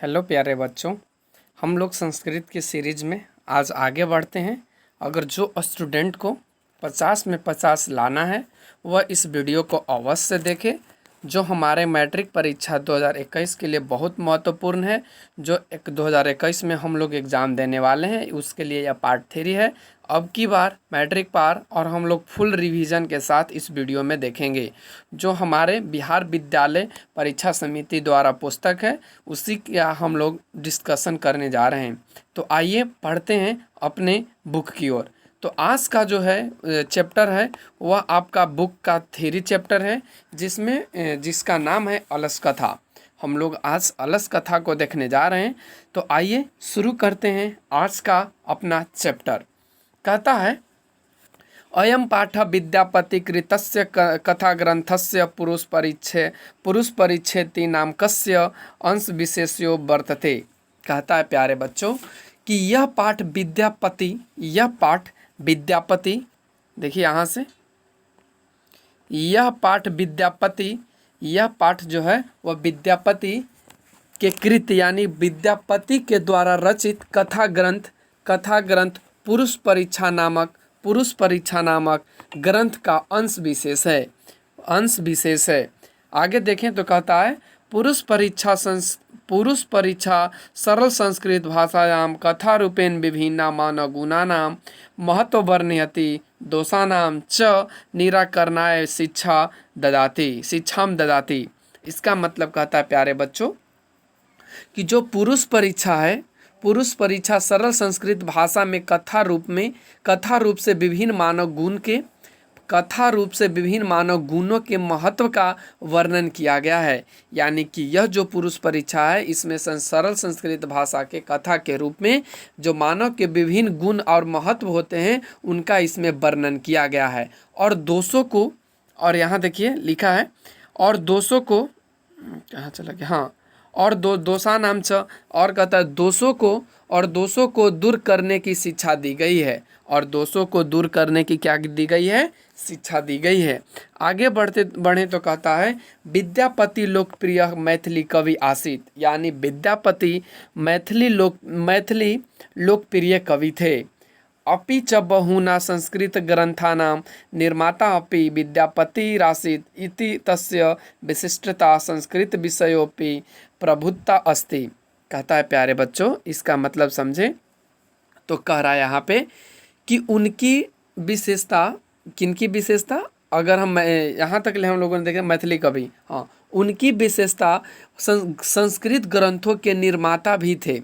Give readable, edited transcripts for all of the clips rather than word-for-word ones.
Hello प्यारे बच्चों, हम लोग संस्कृत की सीरीज में आज आगे बढ़ते हैं। अगर जो स्टूडेंट को 50 में 50 लाना है वह इस वीडियो को अवश्य देखे, जो हमारे मैट्रिक परीक्षा 2021 के लिए बहुत महत्वपूर्ण है। जो 2021 में हम लोग एग्ज़ाम देने वाले हैं, उसके लिए यह पार्ट 3 है। अब की बार मैट्रिक पार और हम लोग फुल रिवीजन के साथ इस वीडियो में देखेंगे। जो हमारे बिहार विद्यालय परीक्षा समिति द्वारा पुस्तक है, उसी का हम लोग डिस्कशन करने जा रहे हैं। तो आइए पढ़ते हैं अपने बुक की ओर। तो आज का जो है चैप्टर है वह आपका बुक का 3 चैप्टर है, जिसका नाम है अलस कथा। हम लोग आज अलस कथा को देखने जा रहे हैं। तो आइए शुरू करते हैं आज का अपना चैप्टर। कहता है, अयम पाठ विद्यापति कृतस्य कथा ग्रंथस्य पुरुष परिच्छेति नामकस्य अंश विशेष्यो वर्तते। कहता है प्यारे बच्चों कि यह पाठ विद्यापति देखिए यहाँ से, यह पाठ जो है वह विद्यापति के कृत यानी विद्यापति के द्वारा रचित कथा ग्रंथ पुरुष परीक्षा नामक ग्रंथ का अंश विशेष है। आगे देखें तो कहता है, पुरुष परीक्षा सरल संस्कृत भाषायां कथा रूपेण विभिन्ना मानव गुणानां महत्व वर्णयति दोषानां च निराकरणाय शिक्षाम ददाति। इसका मतलब कहता है प्यारे बच्चों कि जो पुरुष परीक्षा सरल संस्कृत भाषा में कथा रूप से विभिन्न मानव गुणों के महत्व का वर्णन किया गया है। यानी कि यह जो पुरुष परीक्षा है, इसमें सरल संस्कृत भाषा के कथा के रूप में जो मानव के विभिन्न गुण और महत्व होते हैं उनका इसमें वर्णन किया गया है। और दोषों को, और यहाँ देखिए लिखा है, और दोषों को कहाँ चला गया, हाँ, और दोषानाम च, और कहता है दोषों को दूर करने की शिक्षा दी गई है। और दोषों को दूर करने की क्या दी गई है? शिक्षा दी गई है। आगे बढ़े तो कहता है, विद्यापति लोकप्रिय मैथिली कवि आसीत। यानी विद्यापति मैथिली लोकप्रिय कवि थे। अपि च बहुना संस्कृत ग्रंथानां निर्माता अपि विद्यापतिरासीत् इति तस्य विशिष्टता संस्कृत विषयोपि प्रभुत्ता अस्ति। कहता है प्यारे बच्चों, इसका मतलब समझे तो कह रहा है यहाँ पे कि उनकी विशेषता, किनकी विशेषता, अगर हम यहाँ तक ले हम लोगों ने देखे मैथिली कवि, हाँ, उनकी विशेषता संस्कृत ग्रंथों के निर्माता भी थे।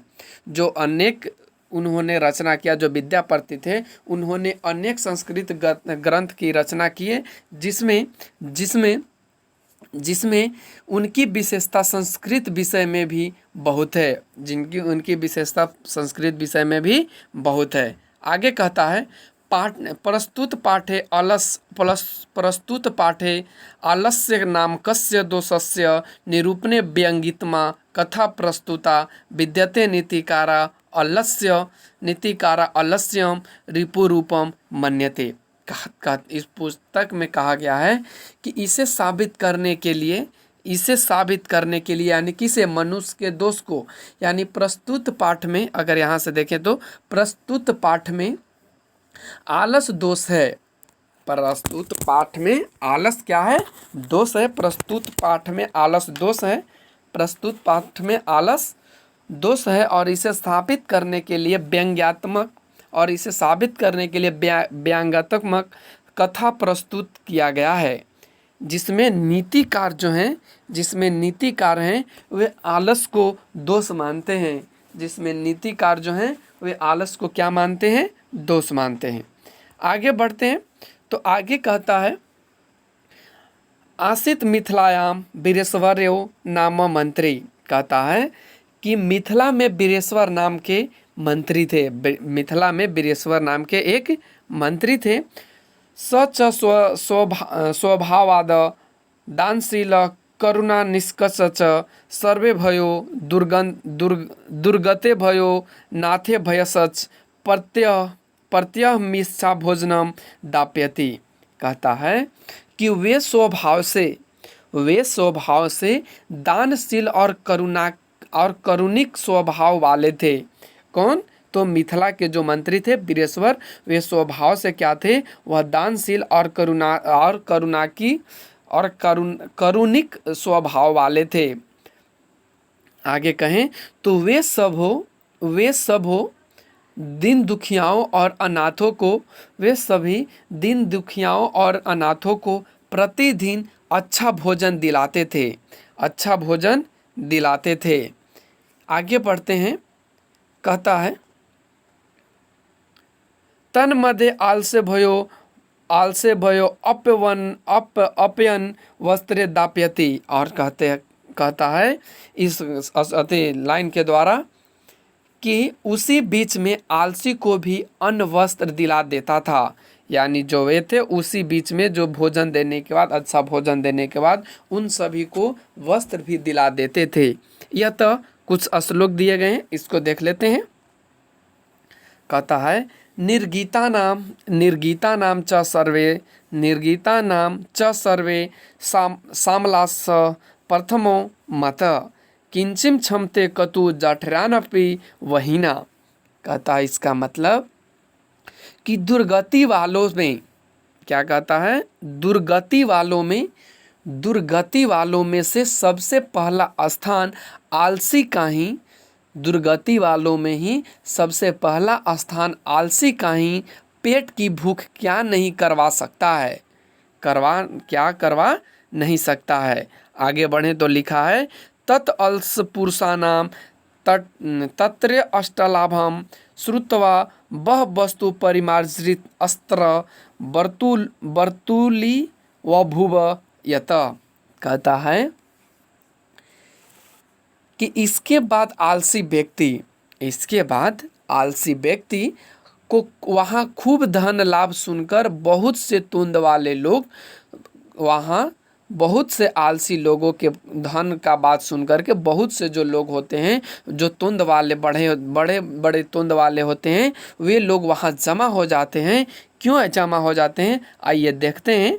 जो अनेक उन्होंने रचना किया, जो विद्यापति थे उन्होंने अनेक संस्कृत ग्रंथ की रचना किए, जिसमें उनकी विशेषता संस्कृत विषय में भी बहुत है, उनकी विशेषता संस्कृत विषय में भी बहुत है। आगे कहता है, प्रस्तुत पाठे आलस्य नामकस्य दोषस्य निरूपणे व्यंगितमा कथा प्रस्तुता विद्यते नीतिकारा अलस्यम रिपुरूपम मन्यते। इस पुस्तक में कहा गया है कि इसे साबित करने के लिए यानी किसे, मनुष्य के दोष को, यानी प्रस्तुत पाठ में, अगर यहाँ से देखें तो प्रस्तुत पाठ में आलस दोष है। प्रस्तुत पाठ में आलस क्या है? दोष है। प्रस्तुत पाठ में आलस दोष है। प्रस्तुत पाठ में आलस दोष है, और इसे स्थापित करने के लिए व्यंग्यात्मक कथा प्रस्तुत किया गया है, जिसमें नीतिकार हैं वे आलस को दोष मानते हैं। जिसमें नीतिकार जो हैं वे आलस को क्या मानते हैं? दोष मानते हैं। आगे बढ़ते हैं तो आगे कहता है, आसित मिथिलायाम वीरेश्वरो नाम मंत्री। कहता है कि मिथिला में वीरेश्वर नाम के मंत्री थे। मिथिला में वीरेश्वर नाम के एक मंत्री थे। सच स्वभावाद दानशील करुणा निष्कष सर्वे भयो दुर्गते भयो नाथे भयसच प्रत्यह मिच्छा भोजनम दाप्यति। कहता है कि वे स्वभाव से दानशील और और करुणिक स्वभाव वाले थे। कौन? तो मिथिला के जो मंत्री थे वीरेश्वर, वे स्वभाव से क्या थे? वह दानशील और करुणिक स्वभाव वाले थे। आगे कहें तो वे सब हो दीन दुखियाओं और अनाथों को, वे सभी दीन दुखियाओं और अनाथों को प्रतिदिन अच्छा भोजन दिलाते थे, अच्छा भोजन दिलाते थे। आगे बढ़ते हैं, कहता है तन मध्य आलसे भयो अपयन वस्त्रे दाप्यति। और कहता है इस लाइन के द्वारा कि उसी बीच में आलसी को भी अन्न वस्त्र दिला देता था। यानी जो वे थे उसी बीच में जो भोजन देने के बाद, अच्छा भोजन देने के बाद उन सभी को वस्त्र भी दिला देते थे। यह तो कुछ श्लोक दिए गए हैं, इसको देख लेते हैं। कहता है निर्गीता नाम च सर्वे सामलास प्रथमो मत किंचिम क्षमते कतु जठरानपि वहीना। कहता है इसका मतलब कि दुर्गति वालों में, क्या कहता है? दुर्गति वालों में से सबसे पहला स्थान आलसी का ही, दुर्गति वालों में ही सबसे पहला स्थान आलसी का ही पेट की भूख क्या नहीं करवा सकता है, करवा नहीं सकता है। आगे बढ़े तो लिखा है तत् अल्स पुरुषानाम तत्र अष्टलाभम श्रुत्वा बह वस्तु परिमार्जित अस्त्र बर्तुली व भुव यत। कहता है कि इसके बाद आलसी व्यक्ति को वहाँ खूब धन लाभ सुनकर बहुत से तुंद वाले लोग, वहाँ बहुत से आलसी लोगों के धन का बात सुनकर के बहुत से जो लोग होते हैं, जो तुंद वाले बड़े तुंद वाले होते हैं, वे लोग वहाँ जमा हो जाते हैं। क्यों जमा हो जाते हैं? आइए देखते हैं।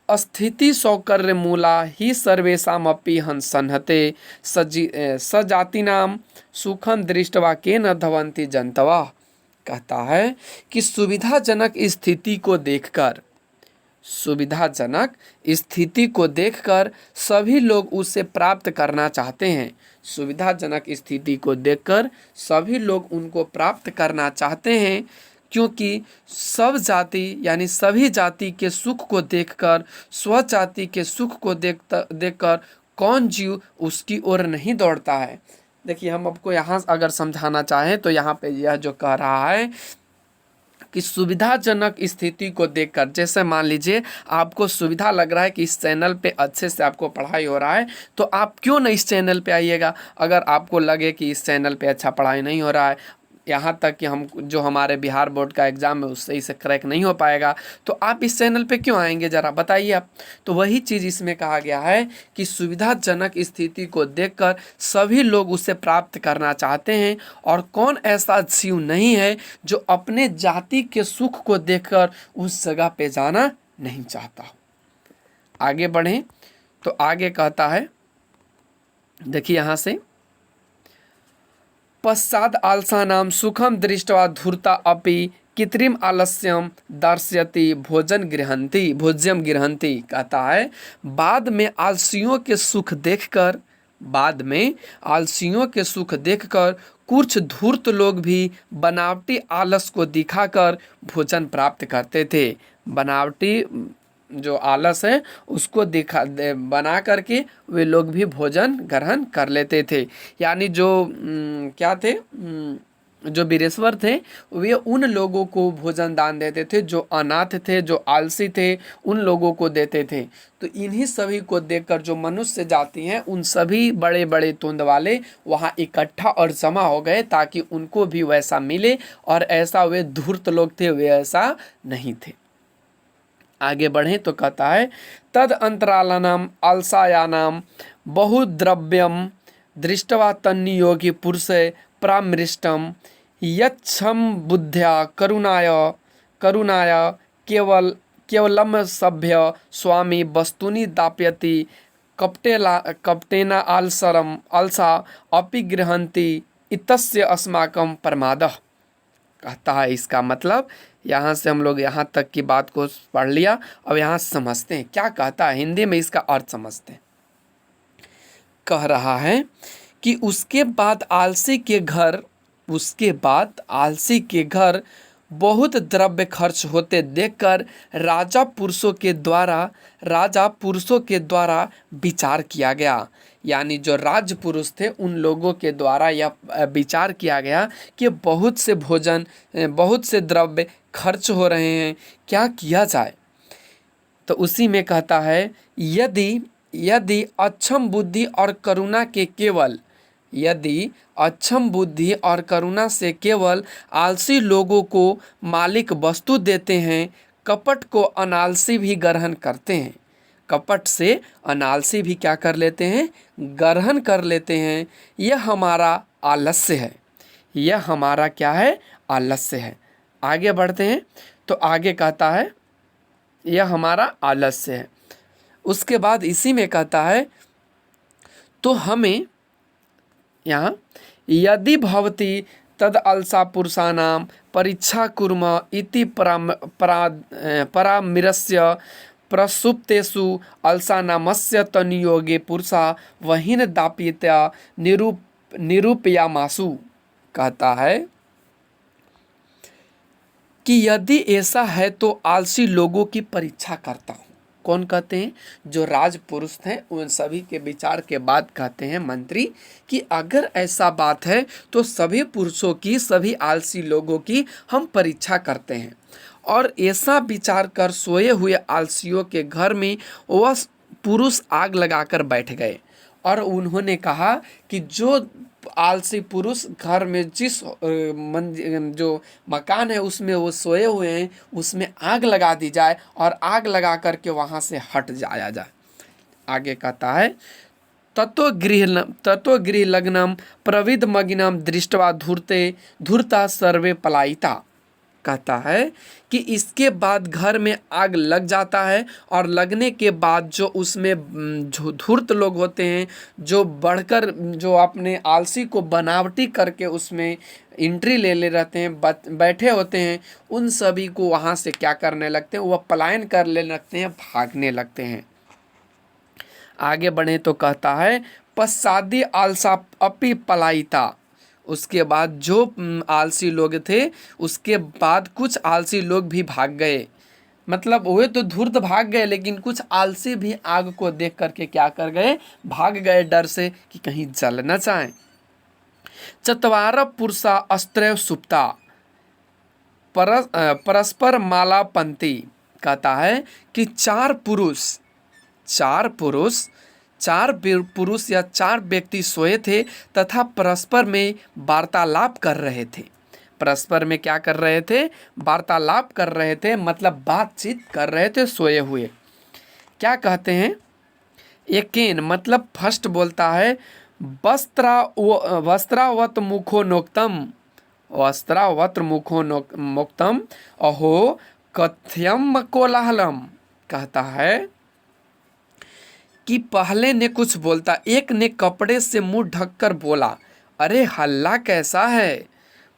स्थिति सौकर्य मूला ही सर्वेशामपि हंसन्हते सजातिनाम सुखम दृष्टवा के न धवंती जनतवा। कहता है कि सुविधाजनक स्थिति को देखकर सभी लोग उसे प्राप्त करना चाहते हैं। सुविधाजनक स्थिति को देखकर सभी लोग उनको प्राप्त करना चाहते हैं, क्योंकि सब जाति यानी सभी जाति के सुख को देखकर, स्वजाति के सुख को देखकर कौन जीव उसकी ओर नहीं दौड़ता है। देखिए, हम आपको यहाँ अगर समझाना चाहें तो यहाँ पे यह जो कह रहा है कि सुविधाजनक स्थिति को देखकर, जैसे मान लीजिए आपको सुविधा लग रहा है कि इस चैनल पे अच्छे से आपको पढ़ाई हो रहा है, तो आप क्यों नहीं इस चैनल पे आइएगा। अगर आपको लगे कि इस चैनल पे अच्छा पढ़ाई नहीं हो रहा है, यहाँ तक कि हमारे बिहार बोर्ड का एग्ज़ाम है उससे इसे क्रैक नहीं हो पाएगा, तो आप इस चैनल पे क्यों आएंगे, ज़रा बताइए आप। तो वही चीज़ इसमें कहा गया है कि सुविधाजनक स्थिति को देखकर सभी लोग उसे प्राप्त करना चाहते हैं, और कौन ऐसा जीव नहीं है जो अपने जाति के सुख को देखकर उस जगह पे जाना नहीं चाहता। आगे बढ़ें तो आगे कहता है, देखिए यहाँ से, पश्चाद आलसानाम सुखम दृष्ट्वा धूर्ता अपि कृत्रिम आलस्यम दर्शयति भोज्यम गृहंती। कहता है बाद में आलसियों के सुख देखकर कुछ धूर्त लोग भी बनावटी आलस को दिखाकर भोजन प्राप्त करते थे। बनावटी जो आलस है उसको बना करके वे लोग भी भोजन ग्रहण कर लेते थे। यानी जो क्या थे, जो वीरेश्वर थे, वे उन लोगों को भोजन दान देते थे जो अनाथ थे, जो आलसी थे, उन लोगों को देते थे। तो इन्हीं सभी को देखकर जो मनुष्य जाति हैं, उन सभी बड़े बड़े तुंद वाले वहाँ इकट्ठा और जमा हो गए ताकि उनको भी वैसा मिले, और ऐसा वे धूर्त लोग थे, वे ऐसा नहीं थे। आगे बढ़ें तो कहता है तद अंतरालनाम अलसायानाम बहुद्रव्यम दृष्टवा तन्नियोगी पुरुष प्रामृष्टम यच्छम बुद्ध्या करुणाय केवलम सभ्य स्वामी वस्तुनि दाप्यति कपटेना आलसरम अलसा अपि गृहन्ति इतस्य अस्माकं प्रमादः। कहता है इसका मतलब, यहाँ से हम लोग यहाँ तक की बात को पढ़ लिया। अब यहाँ समझते हैं क्या कहता है, हिंदी में इसका अर्थ समझते हैं। कह रहा है कि उसके बाद आलसी के घर बहुत द्रव्य खर्च होते देखकर राजा पुरुषों के द्वारा विचार किया गया। यानी जो राज पुरुष थे उन लोगों के द्वारा यह विचार किया गया कि बहुत से द्रव्य खर्च हो रहे हैं, क्या किया जाए। तो उसी में कहता है, यदि अक्षम बुद्धि और करुणा से केवल आलसी लोगों को मालिक वस्तु देते हैं, कपट को अनालसी भी ग्रहण करते हैं। कपट से अनालसी भी क्या कर लेते हैं, ग्रहण कर लेते हैं। यह हमारा आलस्य है। यह हमारा क्या है, आलस्य है। आगे बढ़ते हैं तो आगे कहता है यह हमारा आलस्य है। उसके बाद इसी में कहता है, तो हमें यहाँ यदि भवति तद अलसा पुरुषाणां परीक्षा कुर्म इति परामृश्य प्रसुप्तेषु अलसानामस्य तनियोगे पुरुषा वहीन दापित्या निरूपयामासु। कहता है कि यदि ऐसा है तो आलसी लोगों की परीक्षा करता हूँ। कौन कहते हैं, जो राजपुरुष थे उन सभी के विचार के बाद कहते हैं मंत्री कि अगर ऐसा बात है तो सभी पुरुषों की, सभी आलसी लोगों की हम परीक्षा करते हैं। और ऐसा विचार कर सोए हुए आलसियों के घर में वह पुरुष आग लगाकर बैठ गए। और उन्होंने कहा कि जो आलसी पुरुष घर में जो मकान है उसमें वो सोए हुए हैं उसमें आग लगा दी जाए और आग लगा करके वहाँ से हट जाया जाए। आगे कहता है, ततो गृह लग्नम प्रविद मगिनम दृष्टवा धूर्ता सर्वे पलायिता। कहता है कि इसके बाद घर में आग लग जाता है और लगने के बाद जो उसमें जो धूर्त लोग होते हैं, जो बढ़कर जो अपने आलसी को बनावटी करके उसमें एंट्री ले रहते हैं, बैठे होते हैं, उन सभी को वहाँ से क्या करने लगते हैं, वह पलायन कर ले लगते हैं, भागने लगते हैं। आगे बढ़े तो कहता है, पश्चादि आलसा अपि पलायिता। उसके बाद जो आलसी लोग थे उसके बाद कुछ आलसी लोग भी भाग गए। मतलब वे तो धूर्त भाग गए, लेकिन कुछ आलसी भी आग को देख करके क्या कर गए, भाग गए डर से कि कहीं जल न जाए। चत्वार पुरुषा अस्त्रैव सुप्ता परस्पर मालापंती। कहता है कि चार पुरुष या चार व्यक्ति सोए थे तथा परस्पर में वार्तालाप कर रहे थे। परस्पर में क्या कर रहे थे, वार्तालाप कर रहे थे, मतलब बातचीत कर रहे थे सोए हुए। क्या कहते हैं, एकेन मतलब फर्स्ट बोलता है, वस्त्रावत मुखो नोक्तम अहो कथ्यम कोलाहलम। कहता है कि पहले ने कुछ बोलता, एक ने कपड़े से मुंह ढककर बोला, अरे हल्ला कैसा है।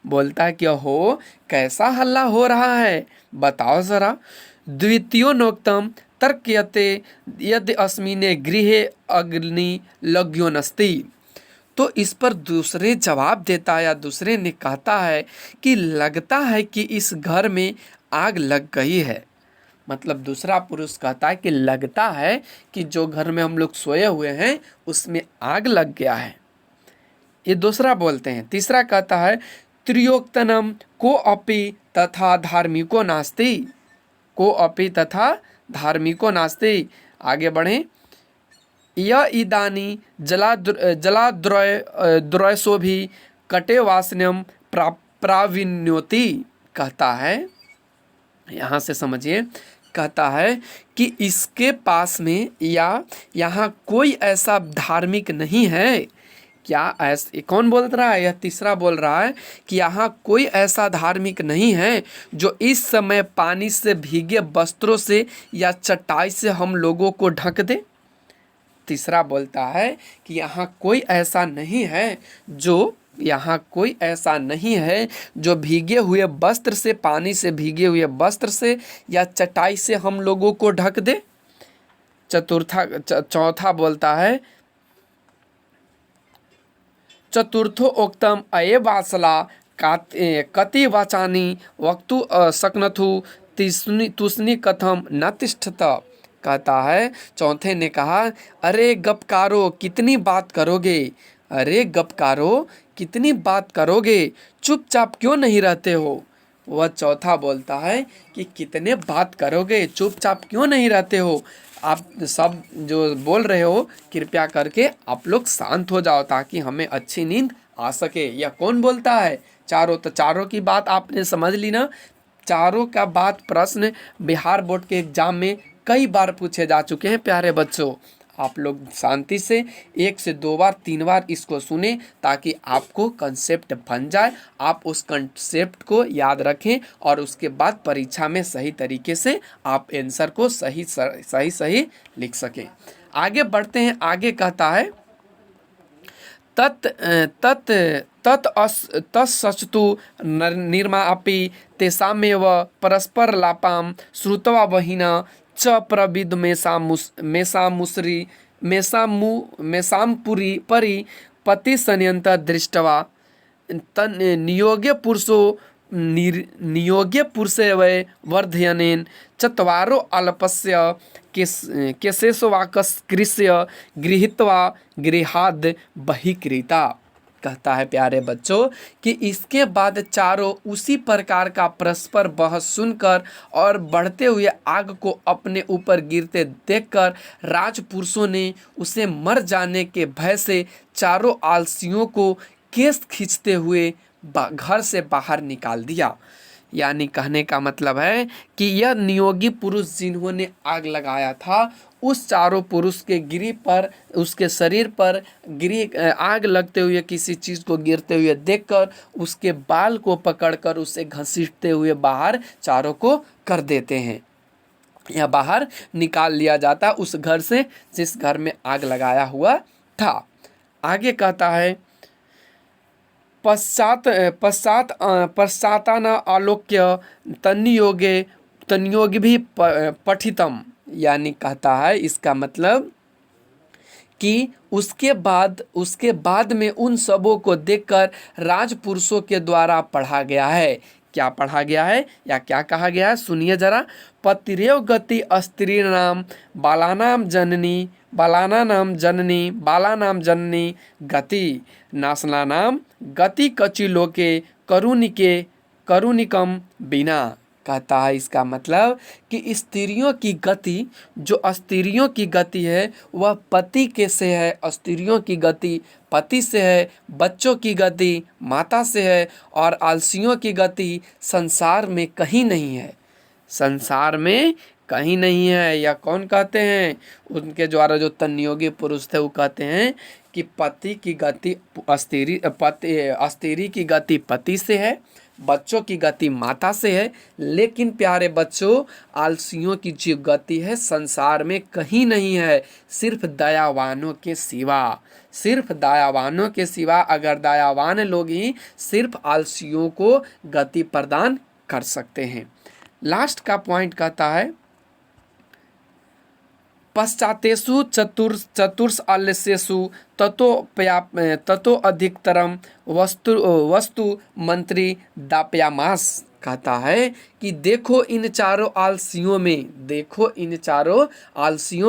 बोलता है कि हो कैसा हल्ला हो रहा है, बताओ जरा। द्वितीयो नोक्तम तर्कयते यदि अस्मिने गृहे अग्नि लग्यो नस्ति। तो इस पर दूसरे जवाब देता है या दूसरे ने कहता है कि लगता है कि इस घर में आग लग गई है। मतलब दूसरा पुरुष कहता है कि लगता है कि जो घर में हम लोग सोए हुए हैं उसमें आग लग गया है। ये दूसरा बोलते हैं। तीसरा कहता है, त्रियोक्तनम को अपि तथा धार्मिको नास्ति। आगे बढ़ें, यह इदानी जलाद्रयसो भी कटे वासनम प्राविन्योति। कहता है, यहाँ से समझिए, कहता है कि इसके पास में या यहाँ कोई ऐसा धार्मिक नहीं है। क्या ऐसा कौन बोल रहा है, यह तीसरा बोल रहा है कि यहाँ कोई ऐसा धार्मिक नहीं है जो इस समय पानी से भीगे वस्त्रों से या चटाई से हम लोगों को ढक दे। तीसरा बोलता है कि यहाँ कोई ऐसा नहीं है जो भीगे हुए वस्त्र से, पानी से भीगे हुए वस्त्र से या चटाई से हम लोगों को ढक दे। चौथा बोलता है चतुर्थो उक्तम अये वासला कति वाचानी वक्तु सकनथु तुष्णि कथम न तिष्ठत। कहता है, चौथे ने कहा, अरे गपकारो कितनी बात करोगे, अरे गपकारो कितनी बात करोगे, चुपचाप क्यों नहीं रहते हो। वह चौथा बोलता है कि कितने बात करोगे, चुपचाप क्यों नहीं रहते हो, आप सब जो बोल रहे हो कृपया करके आप लोग शांत हो जाओ ताकि हमें अच्छी नींद आ सके। यह कौन बोलता है? चारों। तो चारों की बात आपने समझ ली ना। चारों का बात प्रश्न बिहार बोर्ड के एग्जाम में कई बार पूछे जा चुके हैं प्यारे बच्चों। आप लोग शांति से 1 से 2 बार 3 बार इसको सुने ताकि आपको कंसेप्ट बन जाए, आप उस कंसेप्ट को याद रखें और उसके बाद परीक्षा में सही तरीके से आप आंसर को सही लिख सकें। आगे बढ़ते हैं। आगे कहता है तत्सचतु निर्मापि तेषामेव परस्पर लापाम श्रुत्वा बहिना च प्रविद मेषामुरी परि पति संयंत दृष्टवा नियोग्य पुरुषे वै वर्धयनेन चत्वारो अल्पस्य केशेषवाकस्कृष्य गृहीत्वा गृहाद बहिकृता। कहता है प्यारे बच्चों कि इसके बाद चारों उसी प्रकार का परस्पर बहस सुनकर और बढ़ते हुए आग को अपने ऊपर गिरते देखकर राजपुरुषों ने उसे मर जाने के भय से चारों आलसियों को केस खींचते हुए घर से बाहर निकाल दिया। यानी कहने का मतलब है कि यह नियोगी पुरुष जिन्होंने आग लगाया था, उस चारों पुरुष के गिरी पर, उसके शरीर पर आग लगते हुए किसी चीज़ को गिरते हुए देखकर उसके बाल को पकड़कर उसे घसीटते हुए बाहर चारों को कर देते हैं या बाहर निकाल लिया जाता उस घर से जिस घर में आग लगाया हुआ था। आगे कहता है पश्चातान आलोक्य तन्योग भी पठितम। यानी कहता है इसका मतलब कि उसके बाद में उन सबों को देखकर राजपुरुषों के द्वारा पढ़ा गया है। क्या पढ़ा गया है या क्या कहा गया है, सुनिए जरा। पतिरेव गति स्त्रीणाम बालानाम जननी गति नासनानाम गति कचिलोके करुणिकम बिना। कहता है इसका मतलब कि स्त्रियों की गति, जो स्त्रियों की गति है वह पति के से है, स्त्रियों की गति पति से है, बच्चों की गति माता से है और आलसियों की गति संसार में कहीं नहीं है। संसार में कहीं नहीं है। या कौन कहते हैं? उनके द्वारा जो तन्योगी पुरुष थे वो कहते हैं कि पति की गति स्त्री की गति पति से है, बच्चों की गति माता से है, लेकिन प्यारे बच्चों आलसियों की जो गति है संसार में कहीं नहीं है, सिर्फ दयावानों के सिवा। सिर्फ दयावानों के सिवा। अगर दयावान लोग ही सिर्फ आलसियों को गति प्रदान कर सकते हैं। लास्ट का पॉइंट कहता है पश्चातेषु चतुर्ष आलस्येषु ततो अधिकतरम वस्तु मंत्री दाप्यामास। कहता है कि देखो इन चारों आलसियों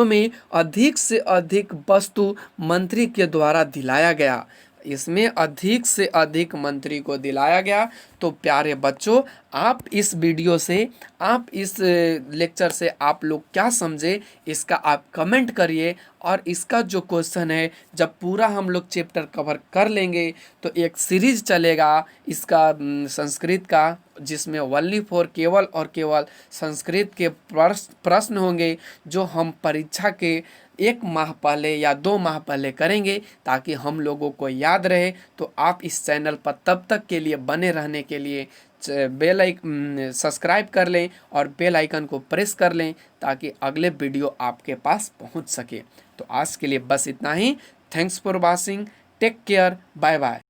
में अधिक से अधिक वस्तु मंत्री के द्वारा दिलाया गया। इसमें अधिक से अधिक मंत्री को दिलाया गया। तो प्यारे बच्चों, आप इस वीडियो से, आप इस लेक्चर से आप लोग क्या समझे इसका आप कमेंट करिए। और इसका जो क्वेश्चन है जब पूरा हम लोग चैप्टर कवर कर लेंगे तो एक सीरीज चलेगा इसका संस्कृत का, जिसमें ओनली फॉर केवल और केवल संस्कृत के प्रश्न होंगे जो हम परीक्षा के 1 माह पहले या 2 माह पहले करेंगे ताकि हम लोगों को याद रहे। तो आप इस चैनल पर तब तक के लिए बने रहने के लिए सब्सक्राइब कर लें और बेल आइकन को प्रेस कर लें ताकि अगले वीडियो आपके पास पहुंच सके। तो आज के लिए बस इतना ही। Thanks for watching, take care, bye bye.